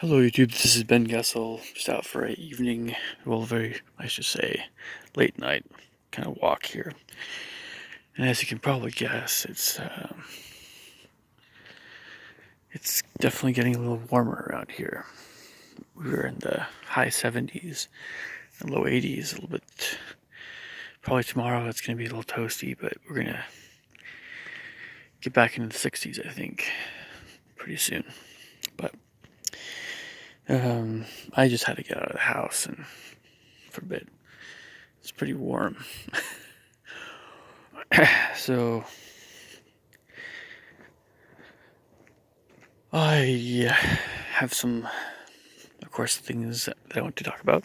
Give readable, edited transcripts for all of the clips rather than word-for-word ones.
Hello YouTube, this is Ben Gessel, just out for a evening, I should say, late night kind of walk here. And as you can probably guess, it's definitely getting a little warmer around here. We were in the high 70s and low 80s a little bit. Probably tomorrow it's going to be a little toasty, but we're going to get back into the 60s, I think, pretty soon. But I just had to get out of the house and for a bit. It's pretty warm. So I have some, of course, things that I want to talk about,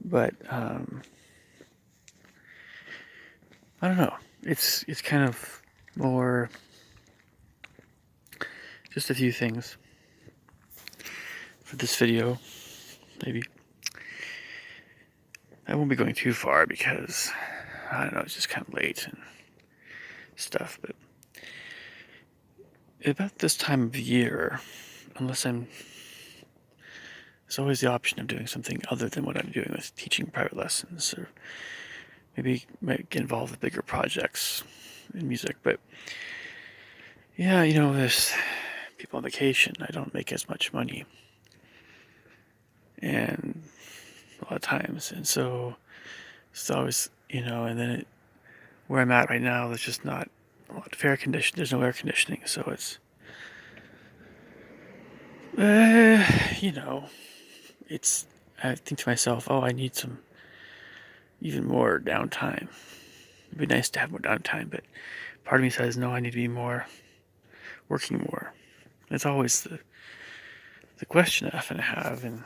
but I don't know. It's kind of more just a few things for this video. Maybe I won't be going too far because I don't know. It's just kind of late and stuff. But about this time of year, there's always the option of doing something other than what I'm doing with teaching private lessons, or maybe might get involved with bigger projects in music. But yeah, there's people on vacation. I don't make as much money, and a lot of times, and so it's always, and then where I'm at right now, there's just not a lot of air conditioning. There's no air conditioning, so it's it's, I think to myself, oh, I need some even more downtime. It'd be nice to have more downtime, but part of me says, no, I need to be working more. It's always the question I often have, and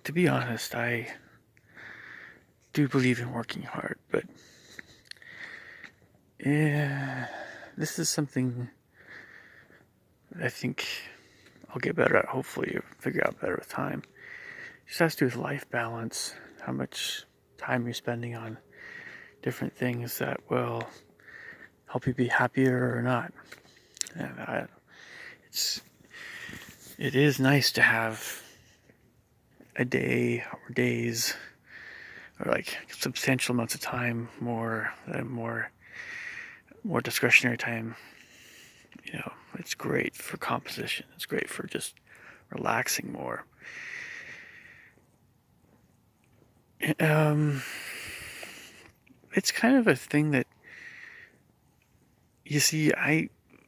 to be honest, I do believe in working hard, but this is something I think I'll get better at, hopefully, or figure out better with time. It just has to do with life balance, how much time you're spending on different things that will help you be happier or not. And it is nice to have a day or days or like substantial amounts of time, more discretionary time. It's great for composition. It's great for just relaxing more. It's kind of a thing that, you see,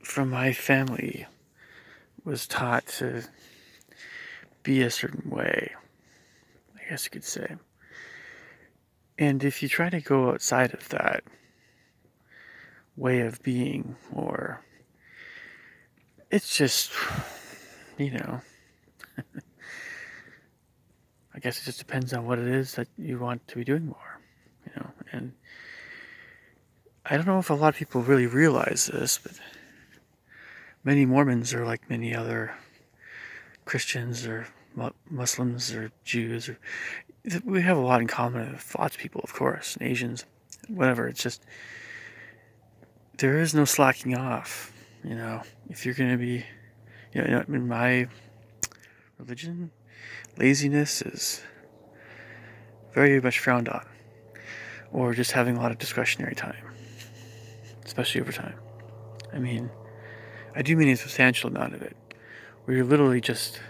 from my family, was taught to be a certain way, I guess you could say. And if you try to go outside of that way of being, or it's just, I guess it just depends on what it is that you want to be doing more, and I don't know if a lot of people really realize this, but many Mormons are like many other Christians or Muslims or Jews, or we have a lot in common with lots of people, of course, and Asians, whatever. It's just, there is no slacking off, if you're going to be, in my religion, laziness is very much frowned on, or just having a lot of discretionary time, especially over time. I mean, I do mean a substantial amount of it, where you're literally just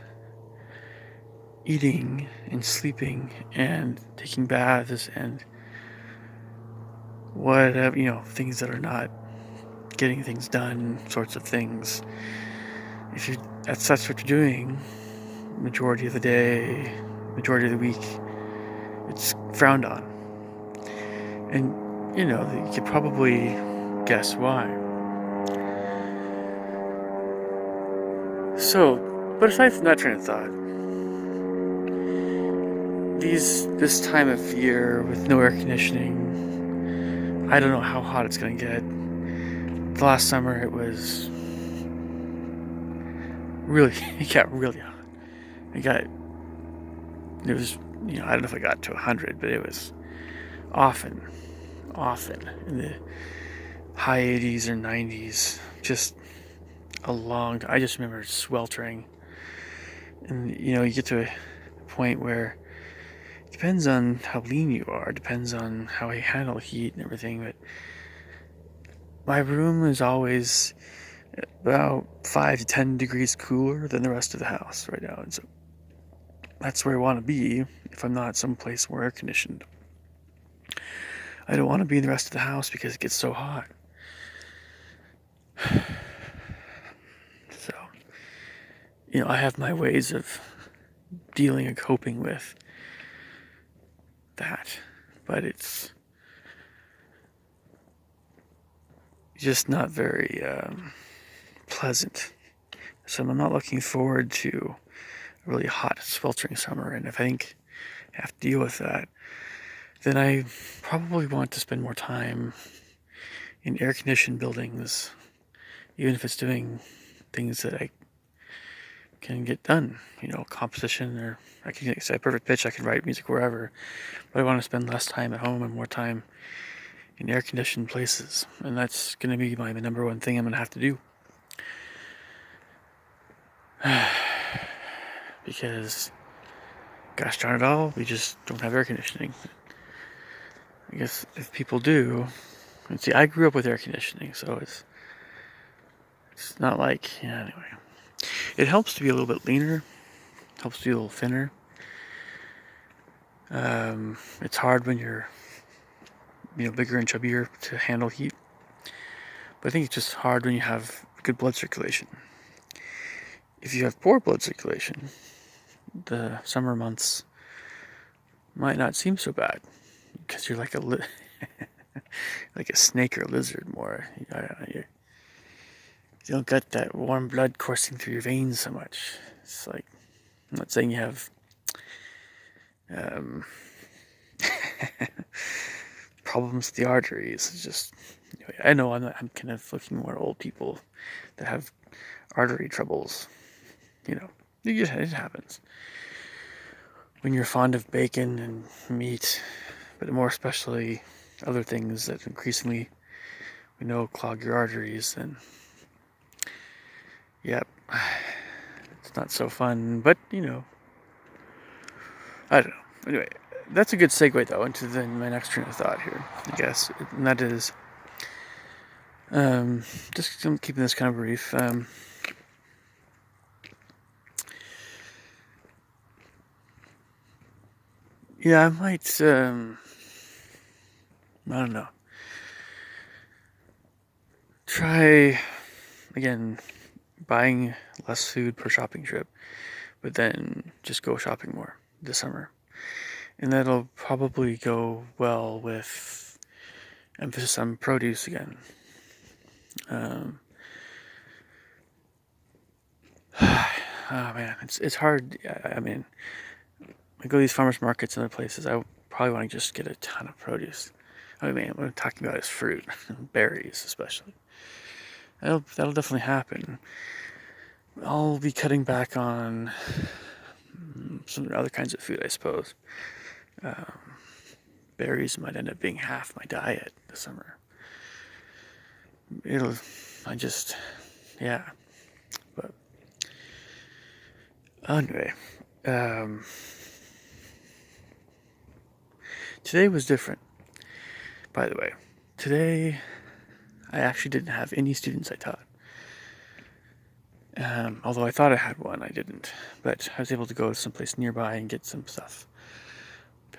eating and sleeping and taking baths and whatever, things that are not getting things done, sorts of things. If that's what you're doing majority of the day, majority of the week, it's frowned on. And you could probably guess why. So, but aside from that train of thought, this time of year with no air conditioning, I don't know how hot it's going to get. The last summer it was really, it got really hot. It was, I don't know if I got to 100, but it was often in the high 80s or 90s, just a long time. I just remember sweltering. And, you get to a point where it depends on how lean you are, depends on how you handle heat and everything, but my room is always about 5 to 10 degrees cooler than the rest of the house right now. And so that's where I want to be if I'm not someplace more air conditioned. I don't want to be in the rest of the house because it gets so hot. So, I have my ways of dealing and coping with that, but it's just not very pleasant. So I'm not looking forward to a really hot, sweltering summer, and if I think I have to deal with that, then I probably want to spend more time in air-conditioned buildings, even if it's doing things that I can get done, composition, or I can set a perfect pitch, I can write music wherever, but I want to spend less time at home and more time in air-conditioned places, and that's going to be my number one thing I'm going to have to do. Because, gosh darn it all, we just don't have air conditioning. I guess if people do, and see, I grew up with air conditioning, so it's not like, anyway. It helps to be a little bit leaner, helps to be a little thinner. It's hard when you're, bigger and chubbier to handle heat. But I think it's just hard when you have good blood circulation. If you have poor blood circulation, the summer months might not seem so bad because you're like like a snake or a lizard more. You don't get that warm blood coursing through your veins so much. It's like, I'm not saying you have problems with the arteries. It's just, I know I'm kind of looking more old people that have artery troubles. It happens. When you're fond of bacon and meat, but more especially other things that increasingly we know clog your arteries, then yep, it's not so fun, but I don't know. Anyway, that's a good segue though into my next train of thought here, I guess, and that is just keeping this kind of brief. I might I don't know, try again buying less food per shopping trip, but then just go shopping more this summer. And that'll probably go well with emphasis on produce again. Oh man, it's hard. I mean, I go to these farmers markets and other places, I probably want to just get a ton of produce. I mean, what I'm talking about is fruit, berries especially. That'll definitely happen. I'll be cutting back on some other kinds of food, I suppose. Berries might end up being half my diet this summer. Yeah. But anyway, today was different, by the way. Today, I actually didn't have any students I taught. Although I thought I had one, I didn't. But I was able to go someplace nearby and get some stuff.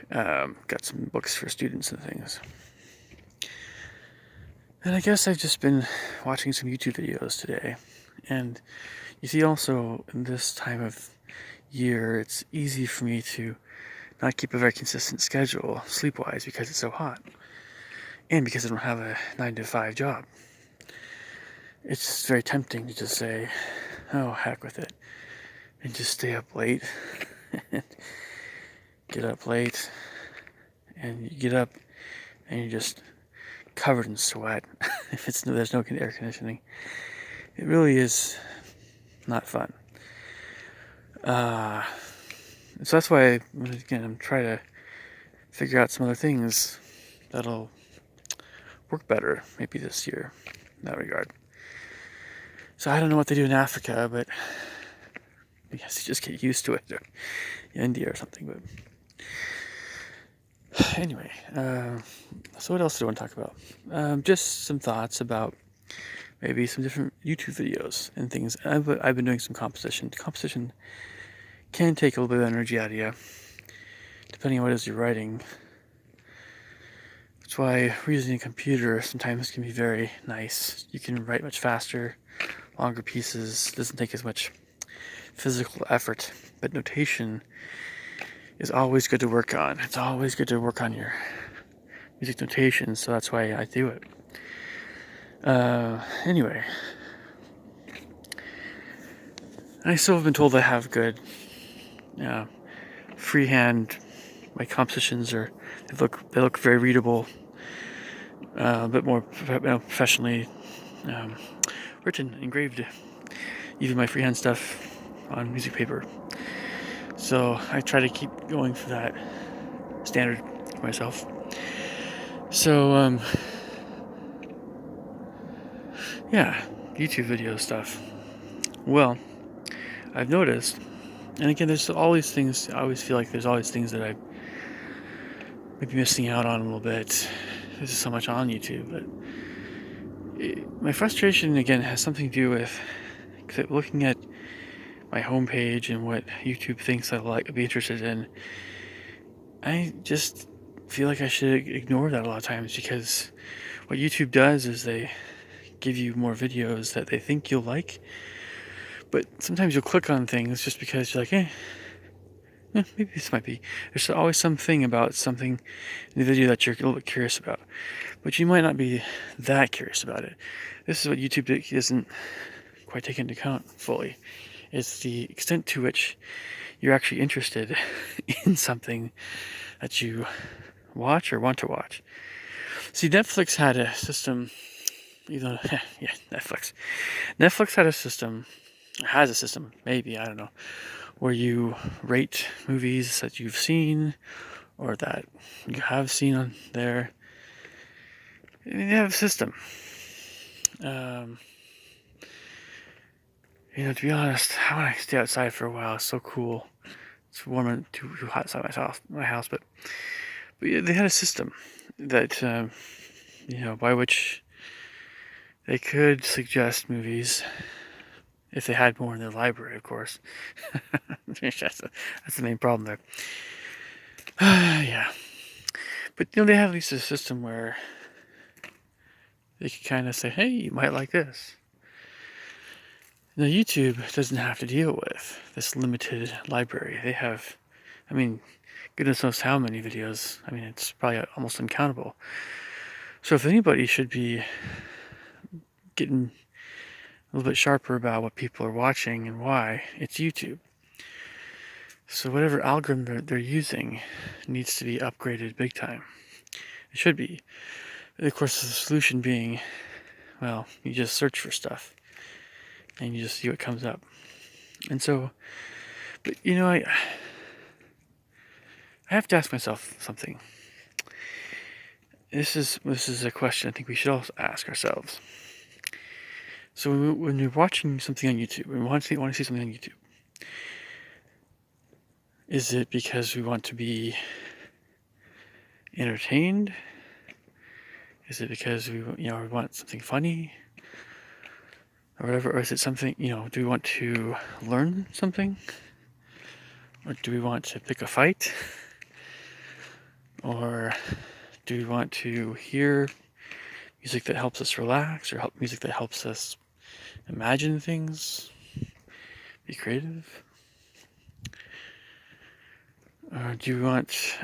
Got some books for students and things. And I guess I've just been watching some YouTube videos today. And you see also in this time of year, it's easy for me to not keep a very consistent schedule sleep-wise because it's so hot. And because I don't have a 9-to-5 job. It's just very tempting to just say, oh, heck with it. And just stay up late. Get up late. And you get up and you're just covered in sweat. If there's no air conditioning. It really is not fun. So that's why, again, I'm trying to figure out some other things that'll work better maybe this year in that regard. So I don't know what they do in Africa, but I guess you just get used to it, or India or something. But anyway, so what else do I want to talk about? Just some thoughts about maybe some different YouTube videos and things. I've been doing some composition. Composition can take a little bit of energy out of you, depending on what it is you're writing. That's why using a computer sometimes can be very nice. You can write much faster, longer pieces. Doesn't take as much physical effort. But notation is always good to work on. It's always good to work on your music notation, so that's why I do it. Anyway, I still have been told I have good freehand. My compositions they look very readable, a bit more professionally written, engraved. Even my freehand stuff on music paper. So I try to keep going for that standard for myself. So yeah, YouTube video stuff. Well, I've noticed, and again, there's all these things. I always feel like there's always things that I may be missing out on a little bit. There's so much on YouTube, but my frustration again has something to do with looking at my homepage and what YouTube thinks I'd be interested in. I just feel like I should ignore that a lot of times, because what YouTube does is they give you more videos that they think you'll like, but sometimes you'll click on things just because you're like, maybe this might be. There's always something about something in the video that you're a little bit curious about, but you might not be that curious about it. This is what YouTube doesn't quite take into account fully. It's the extent to which you're actually interested in something that you watch or want to watch. See, Netflix had a system, Netflix. Netflix had a system, has a system, maybe, I don't know, where you rate movies that you've seen or that you have seen on there. And they have a system. To be honest, I want to stay outside for a while. It's so cool. It's warm and too hot outside my house, but yeah, they had a system that by which they could suggest movies if they had more in their library, of course. that's the main problem there. Yeah, but they have at least a system where they could kind of say, "Hey, you might like this." Now, YouTube doesn't have to deal with this limited library. They have, goodness knows how many videos. It's probably almost uncountable. So if anybody should be getting a little bit sharper about what people are watching and why, it's YouTube. So whatever algorithm they're using needs to be upgraded big time. It should be. Of course, the solution being, you just search for stuff and you just see what comes up. And so, but I have to ask myself something. This is a question I think we should also ask ourselves. So when you're watching something on YouTube, when we want to see something on YouTube, is it because we want to be entertained? Is it because we want something funny or whatever? Or is it something, do we want to learn something? Or do we want to pick a fight? Or do we want to hear music that helps us relax, or music that helps us imagine things, be creative? Or do we want,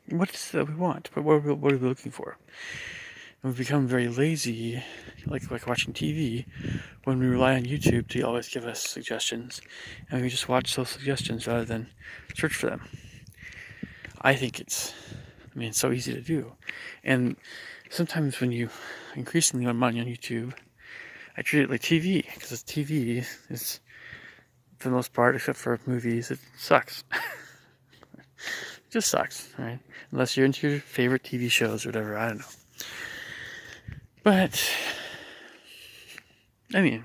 what is it that we want? What are we looking for? And we've become very lazy, like watching TV, when we rely on YouTube to always give us suggestions, and we just watch those suggestions rather than search for them. I think it's so easy to do. And sometimes increasingly when I'm on YouTube, I treat it like TV, because TV is, for the most part, except for movies, it sucks. It just sucks, right? Unless you're into your favorite TV shows or whatever, I don't know. But I mean,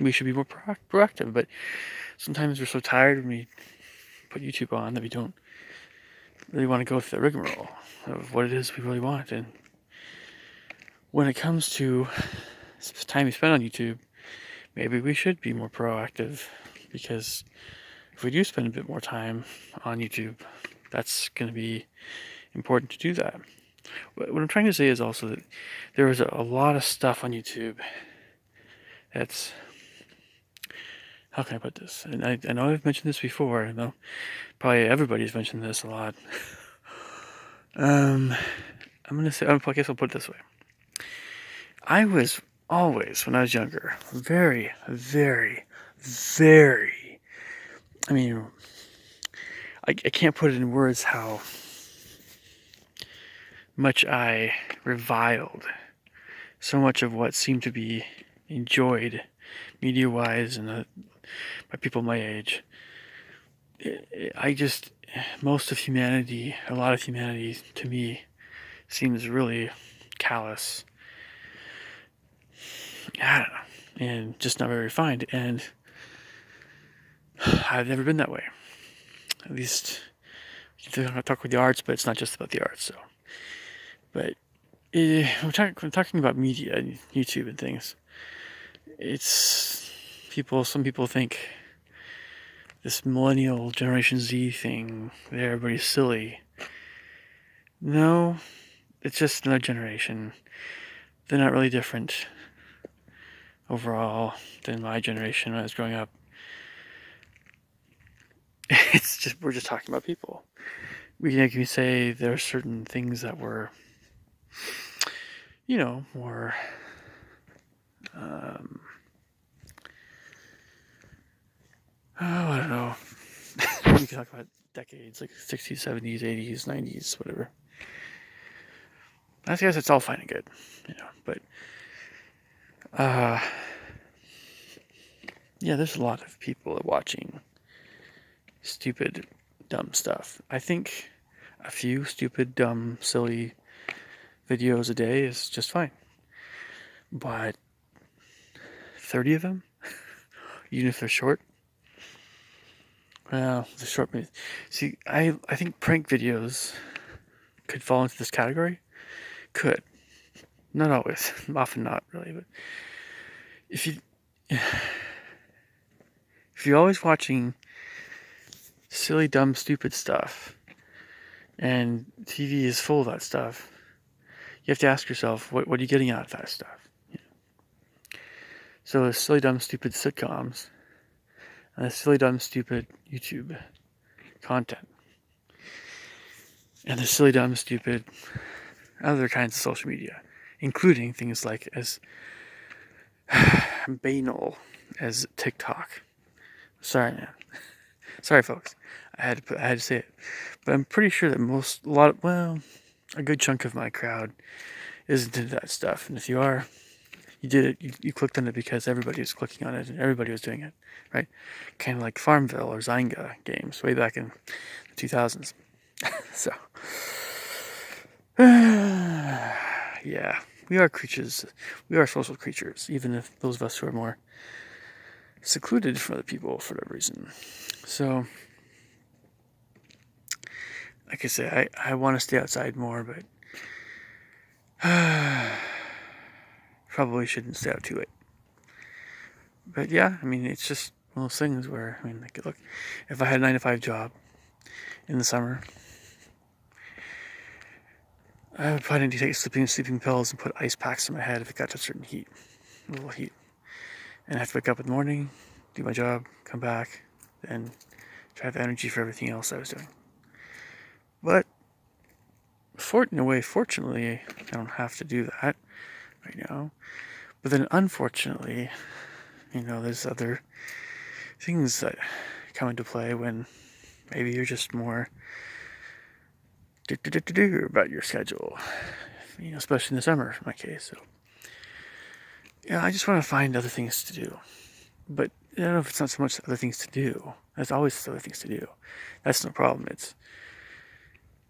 we should be more proactive, but sometimes we're so tired when we put YouTube on that we don't really want to go through the rigmarole of what it is we really want. And when it comes to time we spend on YouTube, maybe we should be more proactive, because if we do spend a bit more time on YouTube, that's going to be important to do that. What I'm trying to say is also that there is a lot of stuff on YouTube that's, how can I put this? And I know I've mentioned this before. I know probably everybody's mentioned this a lot. I guess I'll put it this way. I was always, when I was younger, very, very, very, I mean, I can't put it in words how much I reviled so much of what seemed to be enjoyed media-wise and by people my age. Most of humanity, a lot of humanity to me, seems really callous. I don't know, and just not very refined. And I've never been that way. At least, I talk with the arts, but it's not just about the arts. So, but I'm talking about media and YouTube and things. It's some people think this millennial Generation Z thing, that everybody's silly. No, it's just another generation. They're not really different overall than my generation when I was growing up. We're just talking about people. We can say there are certain things that were, more, I don't know. We can talk about decades, like 60s, 70s, 80s, 90s, whatever. I guess it's all fine and good, but, yeah, there's a lot of people watching stupid, dumb stuff. I think a few stupid, dumb, silly videos a day is just fine. But 30 of them, even if they're short, well, the short. See, I think prank videos could fall into this category. Could. Not always. Often not, really. But if you're always watching silly, dumb, stupid stuff, and TV is full of that stuff, you have to ask yourself, what are you getting out of that stuff? So there's silly, dumb, stupid sitcoms, and there's silly, dumb, stupid YouTube content, and there's silly, dumb, stupid other kinds of social media, including things like as banal as TikTok. Sorry, man. Sorry, folks. I had to say it, but I'm pretty sure that a good chunk of my crowd isn't into that stuff. And if you are, you did it. You clicked on it because everybody was clicking on it and everybody was doing it, right? Kind of like Farmville or Zynga games way back in the 2000s. So, yeah, we are creatures. We are social creatures, even if those of us who are more secluded from other people for whatever reason. So, like I say, I want to stay outside more, but probably shouldn't stay out too late. But yeah, I mean, it's just one of those things where, look, if I had a 9-to-5 job in the summer, I would probably need to take sleeping pills and put ice packs in my head if it got to a certain level of heat. And I have to wake up in the morning, do my job, come back, and try to have energy for everything else I was doing. But in a way, fortunately, I don't have to do that right now. But then, unfortunately, there's other things that come into play when maybe you're just more about your schedule, especially in the summer, in my case. So, yeah, I just want to find other things to do. But I don't know if it's not so much other things to do. There's always other things to do. That's no problem. It's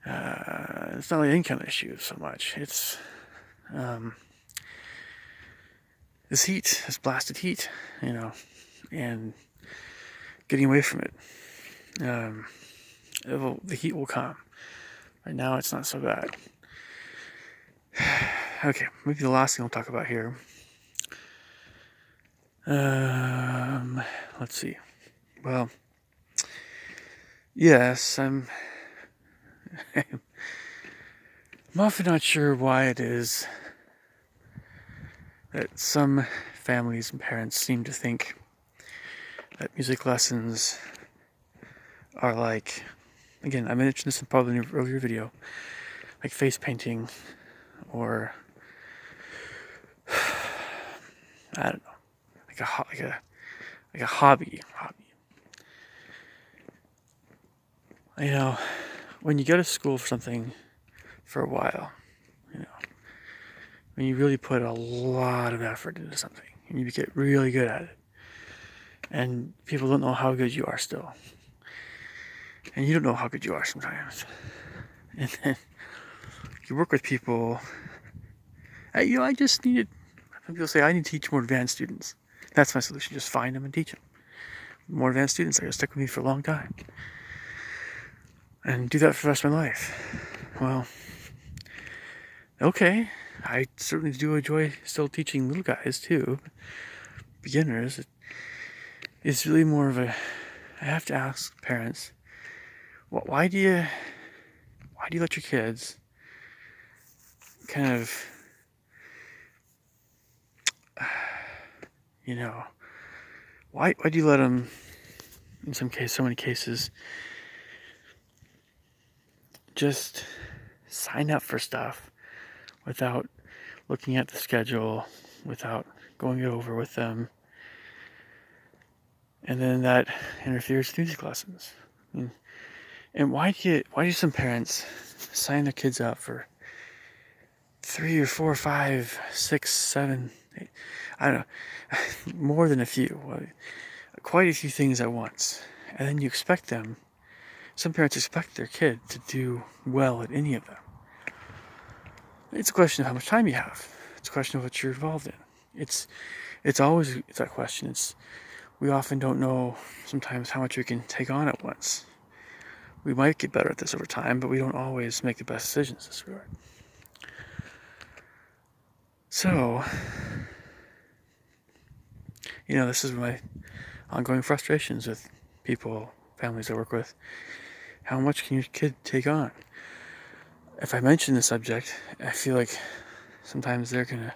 not really an income issue so much. It's this heat, this blasted heat, and getting away from it. The heat will come. Right now, it's not so bad. Okay, maybe the last thing I'll talk about here. Let's see. Well, yes, I'm often not sure why it is that some families and parents seem to think that music lessons are like, again, I mentioned this in probably an earlier video, like face painting or I don't know, like a hobby. When you go to school for something for a while, when you really put a lot of effort into something and you get really good at it, and people don't know how good you are still, and you don't know how good you are sometimes, and then you work with people. I just needed. Some people say I need to teach more advanced students. That's my solution. Just find them and teach them. More advanced students are going to stick with me for a long time. And do that for the rest of my life. Well, okay. I certainly do enjoy still teaching little guys too. Beginners. It's really more of I have to ask parents, why do you let your kids kind of, why do you let them, in so many cases, just sign up for stuff without looking at the schedule, without going it over with them, and then that interferes with music lessons. And why do some parents sign their kids up for 3 or 4, 5, 6, 7, 8, I don't know, more than a few, quite a few things at once, and then you expect them. Some parents expect their kid to do well at any of them. It's a question of how much time you have. It's a question of what you're involved in. It's always that question. We often don't know sometimes how much we can take on at once. We might get better at this over time, but we don't always make the best decisions in this regard. So, this is my ongoing frustrations with people, families I work with. How much can your kid take on? If I mention the subject, I feel like sometimes they're going to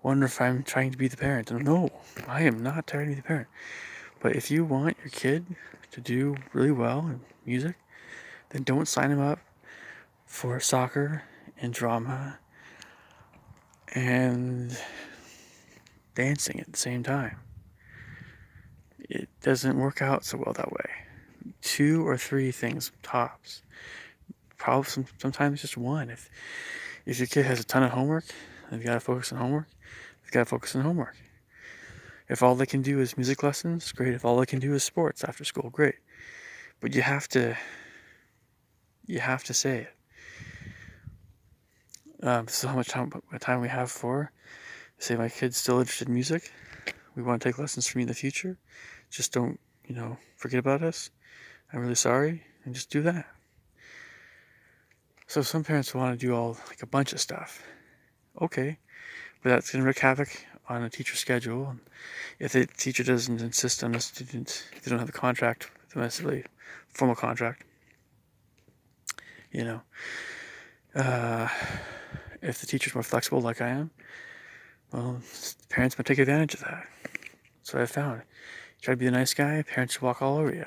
wonder if I'm trying to be the parent. And no, I am not trying to be the parent. But if you want your kid to do really well in music, then don't sign him up for soccer and drama and dancing at the same time. It doesn't work out so well that way. 2 or 3 things tops. Probably sometimes just one. If your kid has a ton of homework, they've got to focus on homework. They've got to focus on homework. If all they can do is music lessons, great. If all they can do is sports after school, great. But you have to say it. This is how much time we have for. Say my kid's still interested in music. We want to take lessons from you in the future. Just don't, forget about us. I'm really sorry. And just do that. So some parents want to do a bunch of stuff. Okay. But that's going to wreak havoc on a teacher's schedule. If the teacher doesn't insist on a student, if they don't have a contract, necessarily formal contract, if the teacher's more flexible like I am, well, parents might take advantage of that. That's what I found. You try to be the nice guy, parents will walk all over you.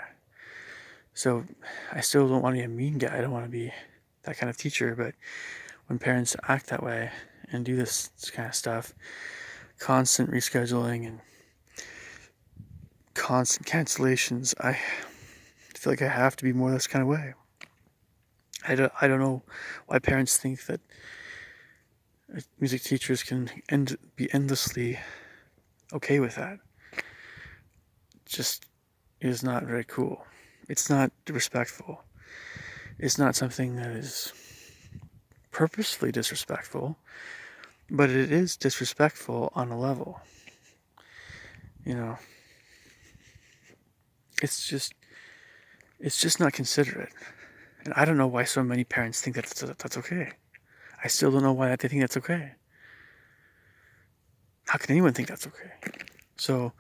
So I still don't want to be a mean guy. I don't want to be that kind of teacher, but when parents act that way and do this kind of stuff, constant rescheduling and constant cancellations, I feel like I have to be more this kind of way. I don't know why parents think that music teachers can be endlessly okay with that. It just is not very cool. It's not respectful. It's not something that is purposefully disrespectful. But it is disrespectful on a level. You know, it's just not considerate. And I don't know why so many parents think that's okay. I still don't know why they think that's okay. How can anyone think that's okay? So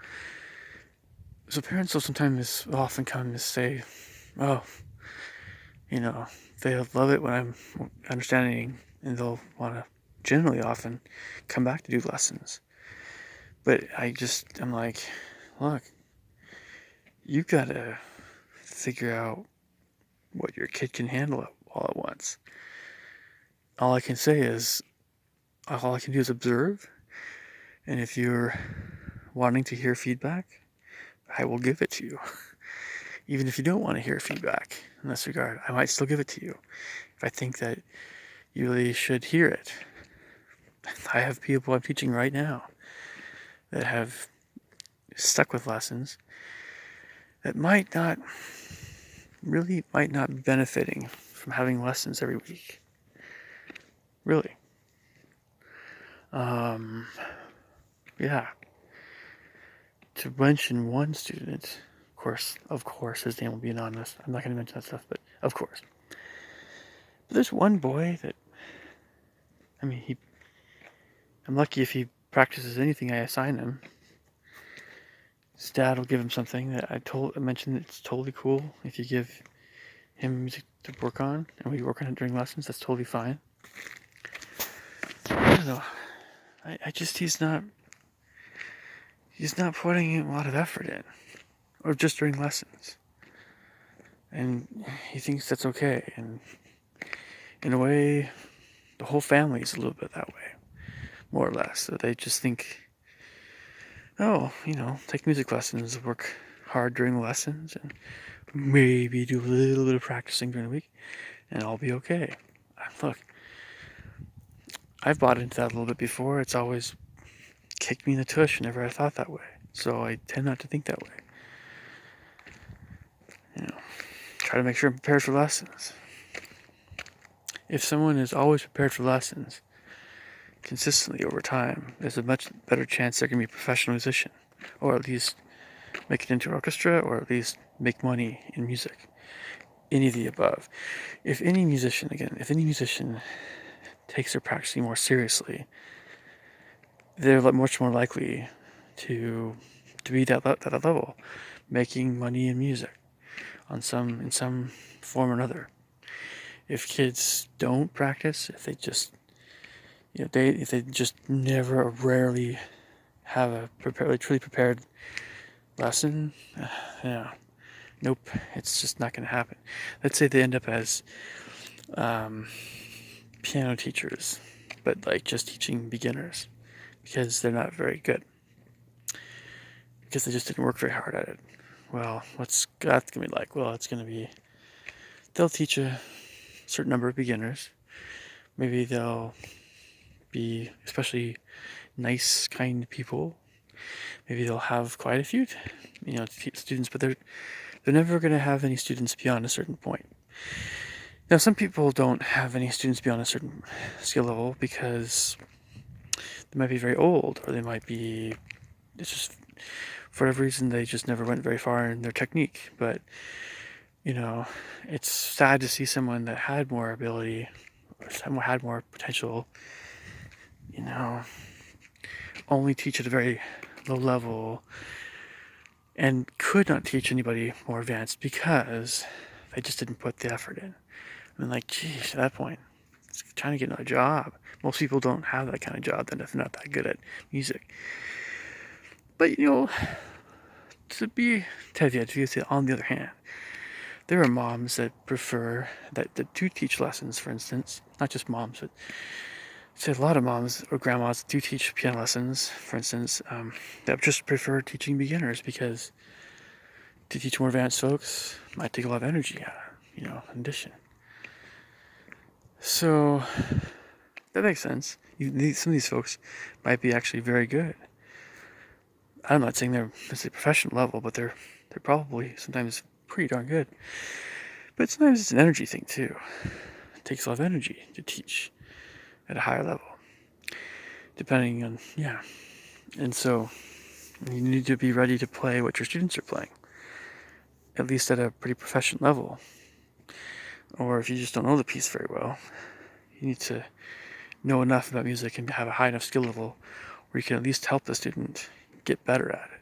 parents will sometimes often come and say, oh, they love it when I'm understanding, and they'll want to generally often come back to do lessons. But I'm like, look, you've got to figure out what your kid can handle all at once. All I can do is observe. And if you're wanting to hear feedback, I will give it to you. Even if you don't want to hear feedback in this regard, I might still give it to you if I think that you really should hear it. I have people I'm teaching right now that have stuck with lessons that might not be benefiting from having lessons every week. Really. Yeah. To mention one student, of course, his name will be anonymous. I'm not going to mention that stuff, but of course. But there's one boy that, I'm lucky if he practices anything I assign him. His dad will give him something that I mentioned it's totally cool if you give him music to work on, and we work on it during lessons. That's totally fine. I don't know. He's not putting a lot of effort in, or just during lessons, and he thinks that's okay. And in a way, the whole family is a little bit that way, more or less. So they just think, oh, take music lessons, work hard during the lessons, and maybe do a little bit of practicing during the week, and I'll be okay. Look, I've bought into that a little bit before. It's always kicked me in the tush whenever I thought that way. So I tend not to think that way. Try to make sure I'm prepared for lessons. If someone is always prepared for lessons consistently over time, there's a much better chance they're going to be a professional musician, or at least make it into an orchestra, or at least make money in music. Any of the above. If any musician takes their practicing more seriously, they're much more likely to be that level, making money in music in some form or another. If kids don't practice, if they just never or rarely have a truly prepared lesson, nope, it's just not going to happen. Let's say they end up as piano teachers, but like just teaching beginners because they're not very good, because they just didn't work very hard at it. Well, what's that's going to be like? Well, it's going to be, they'll teach a certain number of beginners. Maybe they'll be especially nice, kind people. Maybe they'll have quite a few, students, but they're never going to have any students beyond a certain point. Now, some people don't have any students beyond a certain skill level because they might be very old, or they might be, it's just, for whatever reason, they just never went very far in their technique. But, it's sad to see someone that had more ability, or someone had more potential, only teach at a very low level and could not teach anybody more advanced because they just didn't put the effort in. Geez, at that point, it's trying to get another job. Most people don't have that kind of job then if they're not that good at music. But, on the other hand, there are moms that prefer that do teach lessons, for instance. Not just moms, but a lot of moms or grandmas do teach piano lessons, for instance, that just prefer teaching beginners because to teach more advanced folks might take a lot of energy out, in addition. So that makes sense. Some of these folks might be actually very good. I'm not saying they're at a professional level, but they're probably sometimes pretty darn good. But sometimes it's an energy thing too. It takes a lot of energy to teach at a higher level. depending on, And so you need to be ready to play what your students are playing, at least at a pretty proficient level. Or if you just don't know the piece very well, you need to know enough about music and have a high enough skill level where you can at least help the student get better at it.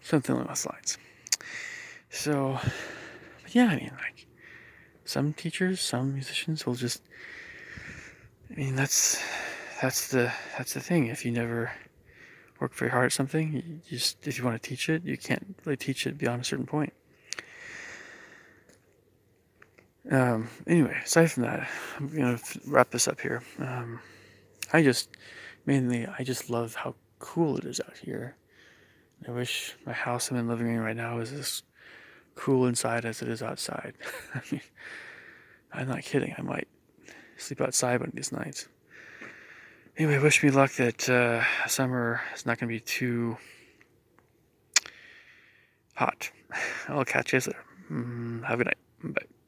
Something along those lines. So, but yeah, I mean, like, some teachers, some musicians will just, I mean, that's the thing. If you never work very hard at something, you just, if you want to teach it, you can't really teach it beyond a certain point. Anyway, aside from that, I'm gonna wrap this up here. I just love how cool it is out here. I wish my house I'm in living in right now is as cool inside as it is outside. I mean, I'm not kidding. I might sleep outside one of these nights. Anyway, wish me luck that summer is not going to be too hot. I'll catch you later. Have a good night. Bye.